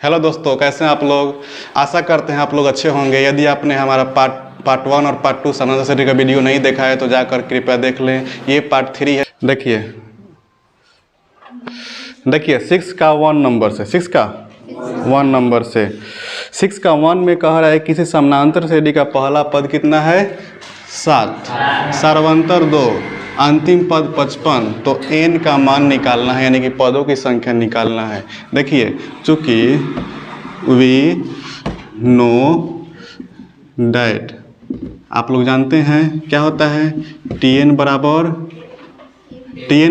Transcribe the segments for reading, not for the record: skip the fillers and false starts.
Hello दोस्तों, कैसे हैं आप लोग। आशा करते हैं आप लोग अच्छे होंगे। यदि आपने हमारा पार्ट 1 और पार्ट 2 समानांतर श्रेणी का वीडियो नहीं देखा है तो जाकर कृपया देख लें। ये पार्ट 3 है। देखिए 6 का 1 नंबर से 6 का 1 नंबर से 6 का 1 में कह रहा है किसी समानांतर श्रेणी का पहला पद कितना है 7, सर्वांतर 2, अंतिम पद 55। तो n का मान निकालना है, यानी कि पदों की संख्या निकालना है। देखिए चूँकि वी नो डैट, आप लोग जानते हैं क्या होता है tn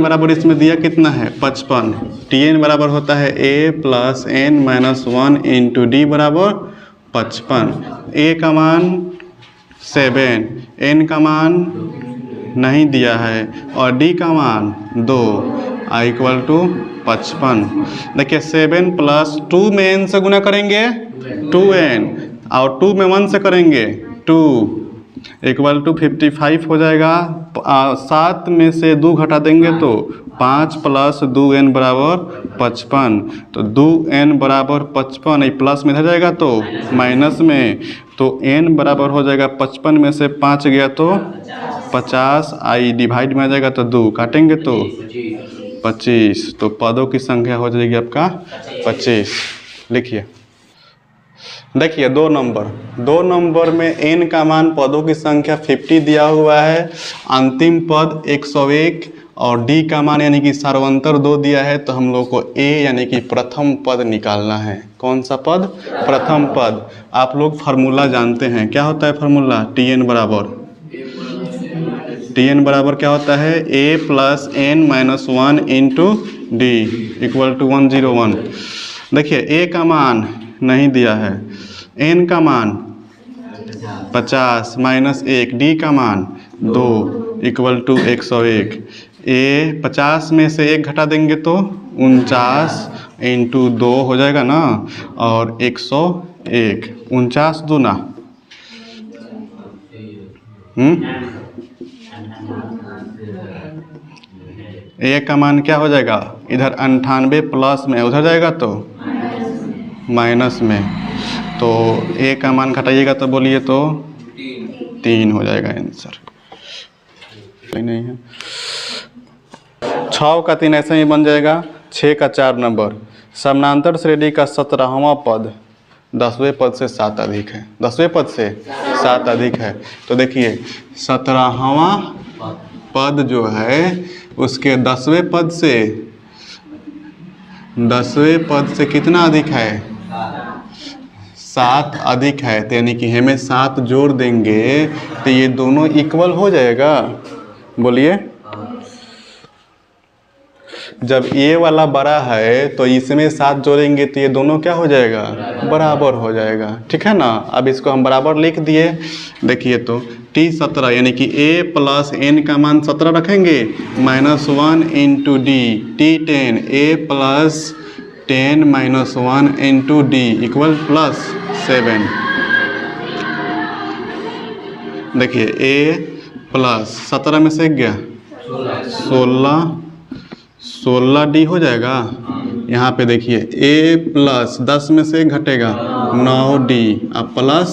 बराबर इसमें दिया कितना है 55। tn बराबर होता है a plus n minus 1 into D बराबर 55। a का मान 7, n का मान नहीं दिया है और d का मान 2 इक्वल टू 55। देखिए 7 प्लस 2 में n से गुना करेंगे 2n और 2 में 1 से करेंगे 2 इक्वल टू 55 हो जाएगा। 7 में से 2 घटा देंगे तो 5 प्लस 2n बराबर 55। तो 2n बराबर 55, ये प्लस में इधर जाएगा तो माइनस में, तो n बराबर हो जाएगा 55 में से 5 गया तो 50, आई डिवाइड में आ जाएगा तो 2 काटेंगे तो 25। तो पदों की संख्या हो जाएगी आपका 25। लिखिए, देखिए 2 नंबर में n का मान पदों की संख्या 50 दिया हुआ है, अंतिम पद 101 और d का मान यानी कि सर्वांतर 2 दिया है। तो हम लोग को a यानी कि प्रथम पद निकालना है। कौन सा पद? प्रथम पद। आप लोग फार्मूला जानते हैं, क्या होता है फार्मूला? tn बराबर क्या होता है a plus n minus 1 into d equal to 101। देखिए a का मान नहीं दिया है, n का मान 50 माइनस 1, d का मान 2 इक्वल टू 101। a 50 में से 1 घटा देंगे तो 49 इंटू 2 हो जाएगा ना, और 101 49 दूना a का मान क्या हो जाएगा, इधर 98 प्लस में उधर जाएगा तो माइनस में, तो a का मान घटाइएगा तो बोलिए तो 3 हो जाएगा आंसर। नहीं है 6 का 3 ऐसे ही बन जाएगा। 6 का 4 नंबर, समानांतर श्रेणी का 17वां पद 10वें पद से 7 अधिक है। 10वें पद से 7 अधिक है। तो देखिए 17वां पद जो है उसके 10वें पद से कितना अधिक है? 7 अधिक है। तो यानी कि हमें 7 जोड़ देंगे तो ये दोनों इक्वल हो जाएगा। बोलिए, जब ये वाला बड़ा है तो इसमें 7 जोड़ेंगे तो ये दोनों क्या हो जाएगा? बराबर हो जाएगा। ठीक है ना। अब इसको हम बराबर लिख दिए। देखिए तो t17 यानी कि a प्लस n का मान 17 रखेंगे, minus 1 into D, t10 a plus 10 minus 1 into d equal plus 7। देखिए a प्लस 17 में से गया 16 डी हो जाएगा। यहाँ पे देखिए a प्लस 10 में से घटेगा 9 डी अब प्लस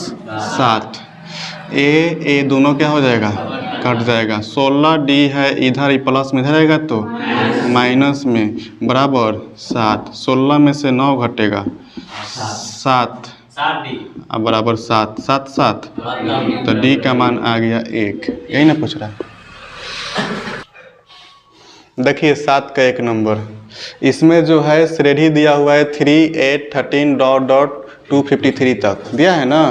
7, a दोनों क्या हो जाएगा? कट जाएगा। 16 डी है इधर, प्लस में इधर आएगा तो माइनस में, बराबर 7। 16 में से 9 घटेगा 7 अब बराबर 7 7 7, तो डी का मान आ गया 1। यही ना पूछ रहा है। देखिए 7 का 1 नंबर, इसमें जो है श्रेणी दिया हुआ है 3 8 13 डॉट डॉट 253 तक दिया है ना।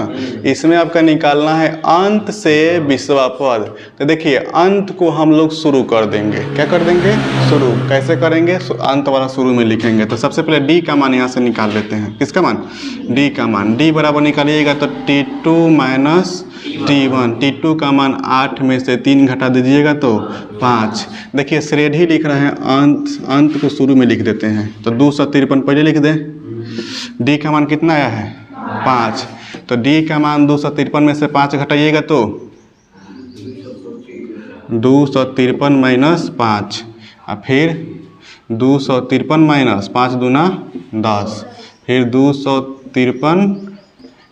इसमें आपका निकालना है अंत से 20वां पद। तो देखिए अंत को हम लोग शुरू कर देंगे। क्या कर देंगे? शुरू। कैसे करेंगे? अंत वाला शुरू में लिखेंगे। तो सबसे पहले डी का मान यहाँ से निकाल लेते हैं। किसका मान? डी का मान। डी बराबर निकालिएगा तो t2 माइनस t1। t2 का मान 8 में से 3 घटा दीजिएगा तो 5। देखिए श्रेणी लिख रहे हैं, अंत को शुरू में लिख देते हैं। तो 253 पहले लिख दें। डी का मान कितना आया है? 5। तो डी का मान 253 में से 5 घटाइएगा तो 253 माइनस 5, और फिर 253 माइनस 5 दूना 10, फिर 253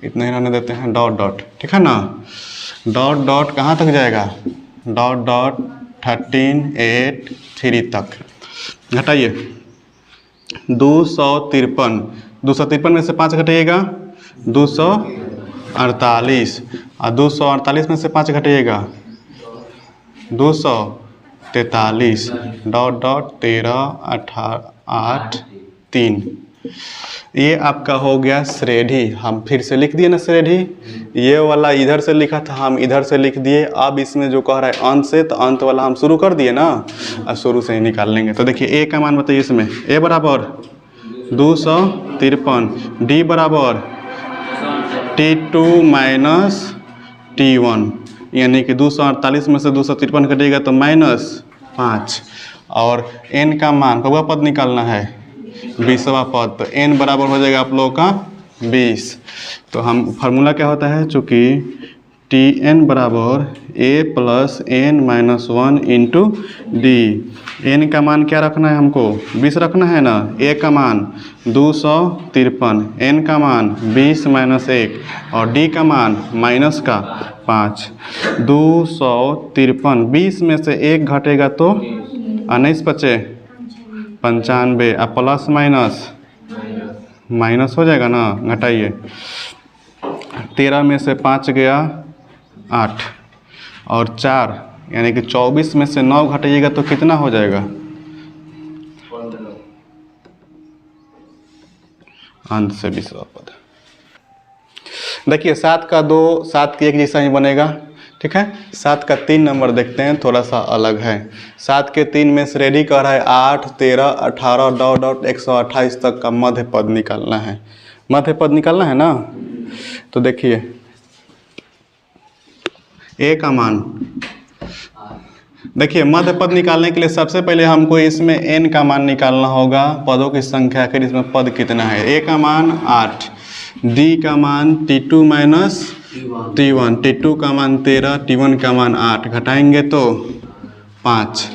इतना ही रहने देते हैं, डॉट डॉट, ठीक है ना। डॉट डॉट कहाँ तक जाएगा, डॉट डॉट 13 8 3 तक। घटाइए 253 में से 5 घटाइएगा 248, और 248 में से 5 घटाइएगा 243, डॉट डॉट 13 18 8 3। ये आपका हो गया श्रेणी। हम फिर से लिख दिए ना श्रेणी, ये वाला इधर से लिखा था, हम इधर से लिख दिए। अब इसमें जो कह रहा है अंत से, तो अंत वाला हम शुरू कर दिए ना, और शुरू से ही निकाल लेंगे। तो देखिए ए का मान बताइए इसमें, ए बराबर 253, डी बराबर T2 माइनस T1, यानी कि 248 में से 253 कटेगा तो -5, और n का मान कौवा पद निकालना है 20वां पद, तो n बराबर हो जाएगा आप लोगों का 20। तो हम फार्मूला क्या होता है, चूँकि Tn बराबर a plus n minus 1 into D. n का मान क्या रखना है हमको, 20 रखना है ना। a का मान 253, n का मान 20 माइनस 1, और d का मान माइनस का 5। 253, 20 में से 1 घटेगा तो 19 बचे 95, अब प्लस माइनस हो जाएगा ना। घटाइए 13 में से 5 गया 8, और 4 यानी कि 24 में से 9 घटाइएगा तो कितना हो जाएगा, अंत से 20वां पद। देखिए 7 का 2 7 के 1 जैसा ही बनेगा, ठीक है। 7 का 3 नंबर देखते हैं, थोड़ा सा अलग है। 7 के 3 में श्रेणी कह रहा है 8 13 18 डॉट डॉट 128 तक का मध्य पद निकालना है। मध्य पद निकालना है ना। तो देखिए ए का मान, देखिए मध्य पद निकालने के लिए सबसे पहले हमको इसमें n का मान निकालना होगा, पदों की संख्या, आखिर इसमें पद कितना है। ए का मान 8, डी का मान T2 माइनस T1, T2 का मान 13, T1 का मान 8, घटाएंगे तो 5,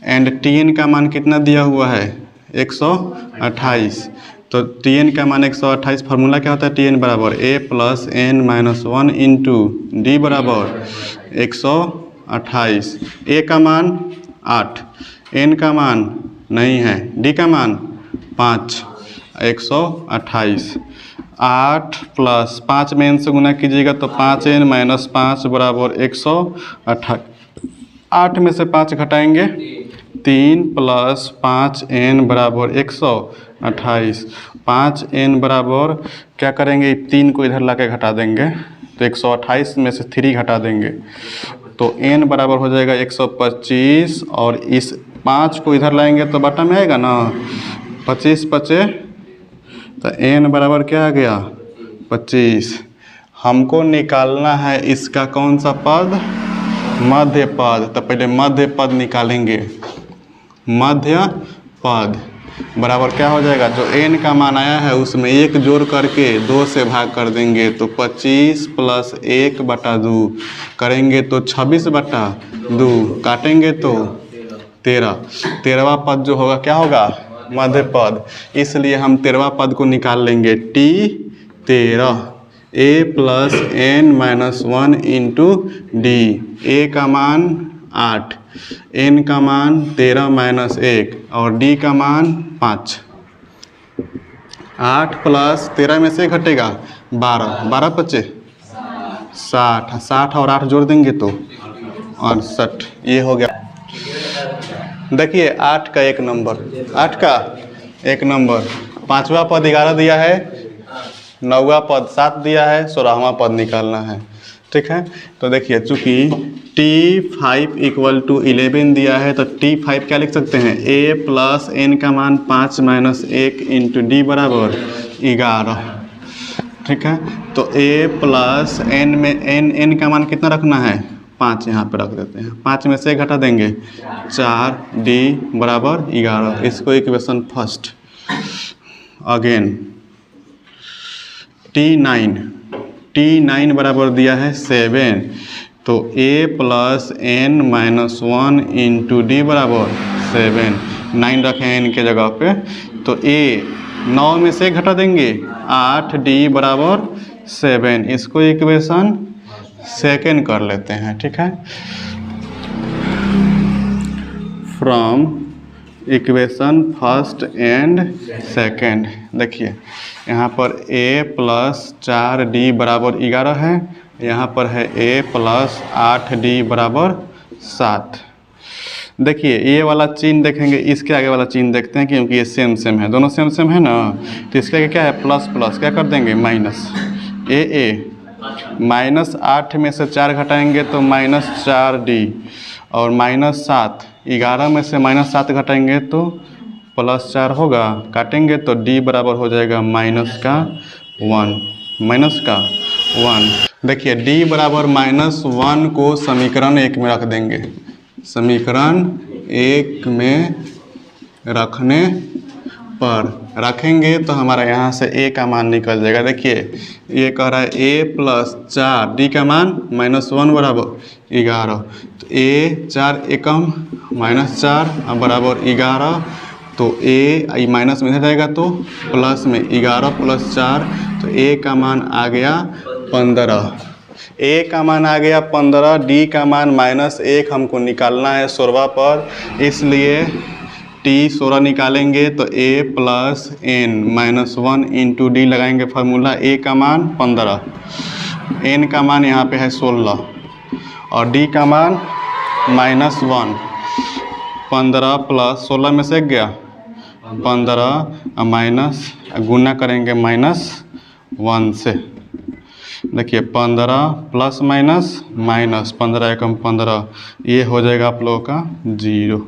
एंड Tn का मान कितना दिया हुआ है 128, तो Tn का मान 128। फार्मूला क्या होता है, Tn बराबर a plus n minus 1 into D बराबर 128। a का मान 8, n का मान नहीं है, d का मान 5, 128। 8 प्लस 5 में n से गुना कीजिएगा तो 5n माइनस 5 बराबर 128। 8 में से 5 घटाएंगे 3 प्लस 5n बराबर 128। 5n बराबर क्या करेंगे, 3 को इधर लाके घटा देंगे तो 128 में से 3 घटा देंगे तो n बराबर हो जाएगा 125, और इस 5 को इधर लाएंगे तो बटा में आएगा ना, 25 बचे तो n बराबर क्या आ गया 25। हमको निकालना है इसका कौन सा पद, मध्य पद। तो पहले मध्य पद निकालेंगे। मध्य पद बराबर क्या हो जाएगा, जो n का मान आया है उसमें 1 जोड़ करके 2 से भाग कर देंगे तो 25 प्लस 1 बटा 2 करेंगे तो 26 बटा 2, काटेंगे तो 13वां पद जो होगा क्या होगा, मध्य पद। इसलिए हम 13वां पद को निकाल लेंगे। T13 a plus n minus 1 into D. A का मान 8, n का मान 13 माइनस 1, और d का मान 5। 8 प्लस 13 में से घटेगा 12, 12 बचे 60, 60 और 8 जोड़ देंगे तो 68। ये हो गया। देखिए 8 का 1 नंबर, 8 का 1 नंबर, 5वां पद 11 दिया है, 9वां पद 7 दिया है, 16वां पद निकालना है, ठीक है। तो देखिए चूँकि T5 इक्वल टू 11 दिया है तो T5 क्या लिख सकते हैं, a प्लस n का मान 5 माइनस 1 इंटू डी बराबर 11, ठीक है। तो a प्लस n में n का मान कितना रखना है, 5 यहाँ पे रख देते हैं। 5 में से घटा देंगे 4, d बराबर 11। इसको इक्वेशन फर्स्ट। अगेन T9 बराबर दिया है 7, तो a plus n minus 1 into D बराबर 7। 9 रखें n के जगह पे, तो a 9 में से घटा देंगे 8D बराबर 7। इसको इक्वेशन सेकेंड कर लेते हैं, ठीक है। From equation first and second, देखिए यहाँ पर a प्लस 4D बराबर 11 है, यहाँ पर है a प्लस 8D बराबर 7। देखिए ये वाला चिन्ह देखेंगे, इसके आगे वाला चिन्ह देखते हैं क्योंकि ये सेम सेम है, दोनों सेम सेम है ना। तो इसके आगे क्या है, प्लस प्लस क्या कर देंगे माइनस माइनस 8 में से 4 घटाएंगे तो माइनस 4D, और माइनस 7, 11 में से माइनस 7 घटाएंगे तो प्लस 4 होगा, काटेंगे तो D बराबर हो जाएगा माइनस का 1। देखिए D बराबर -1 को समीकरण 1 में रख देंगे। समीकरण 1 में रखने पर रखेंगे तो हमारा यहाँ से a का मान निकल जाएगा। देखिए ये कह रहा है a प्लस 4D का मान -1 बराबर 11, तो a 4 एकम -4 बराबर 11, तो a माइनस में जाएगा तो प्लस में 11 प्लस 4, तो a का मान आ गया 15। a का मान आ गया 15, d का मान -1 हमको निकालना है 16 पर, इसलिए t 16 निकालेंगे तो a plus n -1 into D लगाएंगे फार्मूला। a का मान 15, n का मान यहाँ पे है 16 और d का मान -1। 15 प्लस 16 में से गया 15 माइनस गुना करेंगे -1 से। देखिए 15 प्लस माइनस 15 एकम 15, ये हो जाएगा आप लोगों का 0।